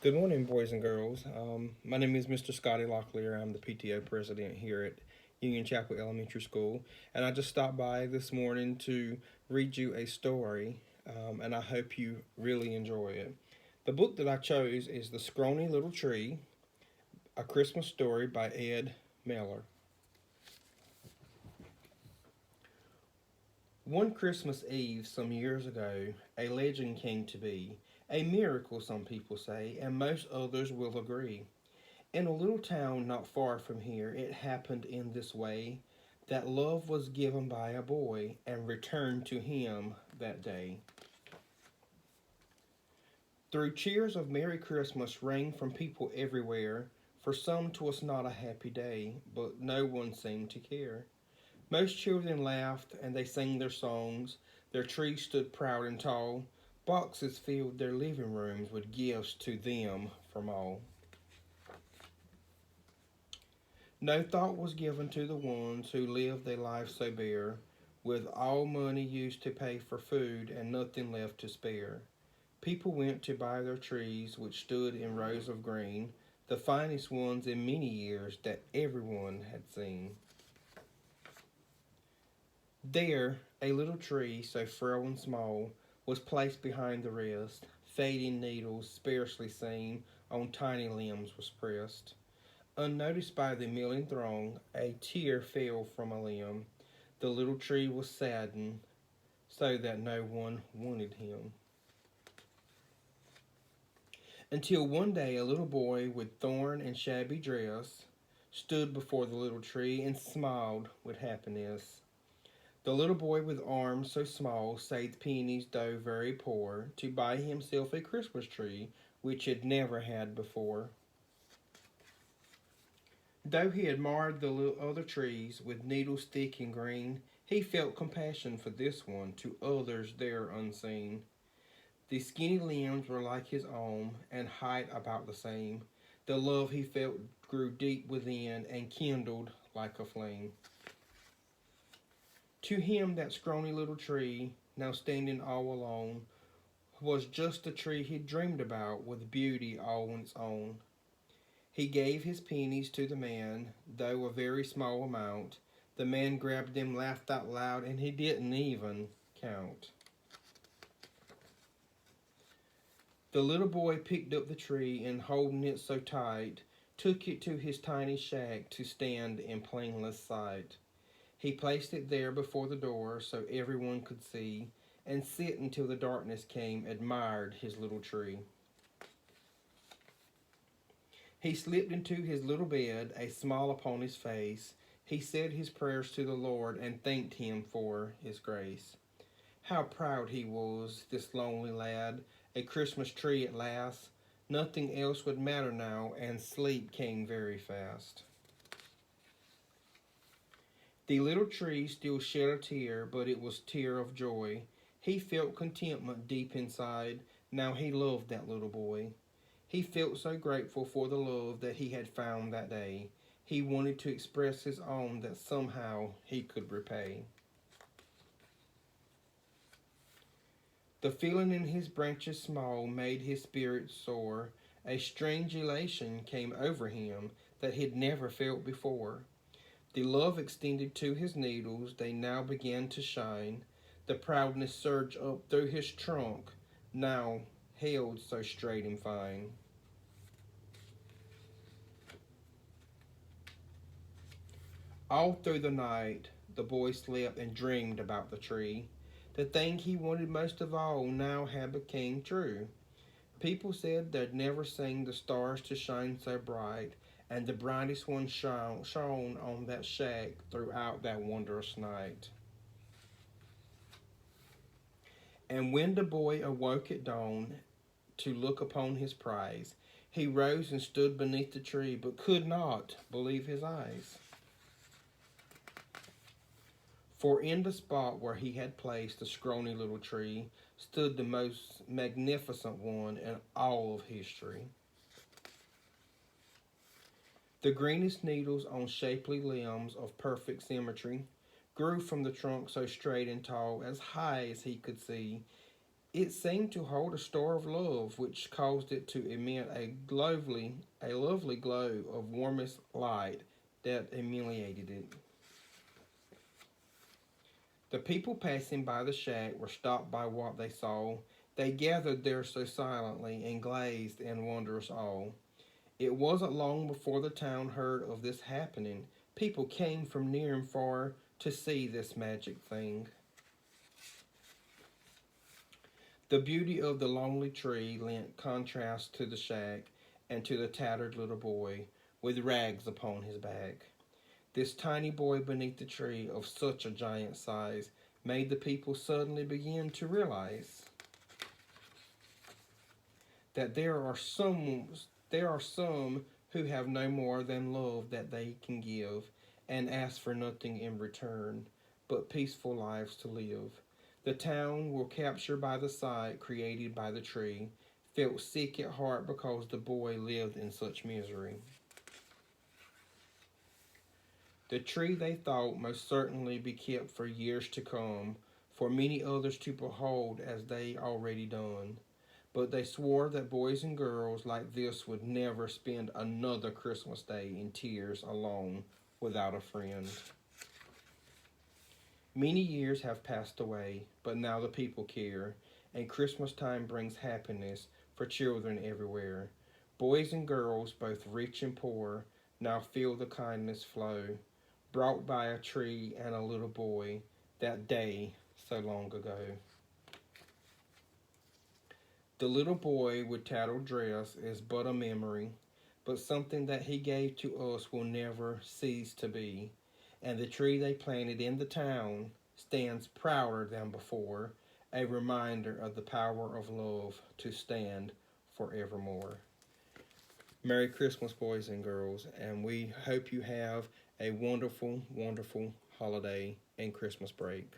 Good morning, boys and girls. My name is Mr. Scottie Locklear. I'm the PTO president here at Union Chapel Elementary School, and I just stopped by this morning to read you a story, and I hope you really enjoy it. The book that I chose is The Scrawny Little Tree, A Christmas Story by Ed Mehler. One Christmas Eve some years ago, a legend came to be, a miracle, some people say, and most others will agree. In a little town not far from here, it happened in this way that love was given by a boy and returned to him that day. Through cheers of Merry Christmas rang from people everywhere. For some 'twas not a happy day, but no one seemed to care. Most children laughed and they sang their songs. Their trees stood proud and tall. Boxes filled their living rooms with gifts to them from all. No thought was given to the ones who lived a life so bare, with all money used to pay for food and nothing left to spare. People went to buy their trees, which stood in rows of green, the finest ones in many years that everyone had seen. There, a little tree, so frail and small, was placed behind the rest. Fading needles, scarcely seen, on tiny limbs was pressed. Unnoticed by the milling throng, a tear fell from a limb. The little tree was saddened, so that no one wanted him. Until one day a little boy with thorn and shabby dress stood before the little tree and smiled with happiness. The little boy with arms so small saved pennies, though very poor, to buy himself a Christmas tree which he'd never had before. Though he admired the little other trees with needles thick and green, he felt compassion for this one, to others there unseen. The skinny limbs were like his own, and height about the same. The love he felt grew deep within, and kindled like a flame. To him that scrawny little tree, now standing all alone, was just the tree he'd dreamed about, with beauty all its own. He gave his pennies to the man, though a very small amount. The man grabbed them, laughed out loud, and he didn't even count. The little boy picked up the tree and, holding it so tight, took it to his tiny shack to stand in plainless sight. He placed it there before the door so everyone could see, and sit until the darkness came, admired his little tree. He slipped into his little bed, a smile upon his face. He said his prayers to the Lord and thanked him for his grace. How proud he was, this lonely lad, a Christmas tree at last. Nothing else would matter now, and sleep came very fast. The little tree still shed a tear, but it was tear of joy. He felt contentment deep inside. Now he loved that little boy. He felt so grateful for the love that he had found that day. He wanted to express his own that somehow he could repay. The feeling in his branches small made his spirit soar. A strange elation came over him that he'd never felt before. The love extended to his needles, they now began to shine. The proudness surged up through his trunk, now held so straight and fine. All through the night, the boy slept and dreamed about the tree. The thing he wanted most of all now had become true. People said they'd never seen the stars to shine so bright, and the brightest one shone on that shack throughout that wondrous night. And when the boy awoke at dawn to look upon his prize, he rose and stood beneath the tree, but could not believe his eyes. For in the spot where he had placed the scrawny little tree stood the most magnificent one in all of history. The greenest needles on shapely limbs of perfect symmetry grew from the trunk so straight and tall, as high as he could see. It seemed to hold a store of love, which caused it to emit a lovely glow of warmest light that illuminated it. The people passing by the shack were stopped by what they saw. They gathered there so silently and gazed in wondrous awe. It wasn't long before the town heard of this happening. People came from near and far to see this magic thing. The beauty of the lonely tree lent contrast to the shack and to the tattered little boy with rags upon his back. This tiny boy beneath the tree of such a giant size made the people suddenly begin to realize that there are some who have no more than love that they can give and ask for nothing in return but peaceful lives to live. The town were captured by the sight created by the tree, felt sick at heart because the boy lived in such misery. The tree they thought most certainly be kept for years to come, for many others to behold as they already done. But they swore that boys and girls like this would never spend another Christmas day in tears alone without a friend. Many years have passed away, but now the people care, and Christmas time brings happiness for children everywhere. Boys and girls, both rich and poor, now feel the kindness flow, brought by a tree and a little boy, that day so long ago. The little boy with tattered dress is but a memory, but something that he gave to us will never cease to be. And the tree they planted in the town stands prouder than before, a reminder of the power of love to stand forevermore. Merry Christmas, boys and girls, and we hope you have a wonderful, wonderful holiday and Christmas break.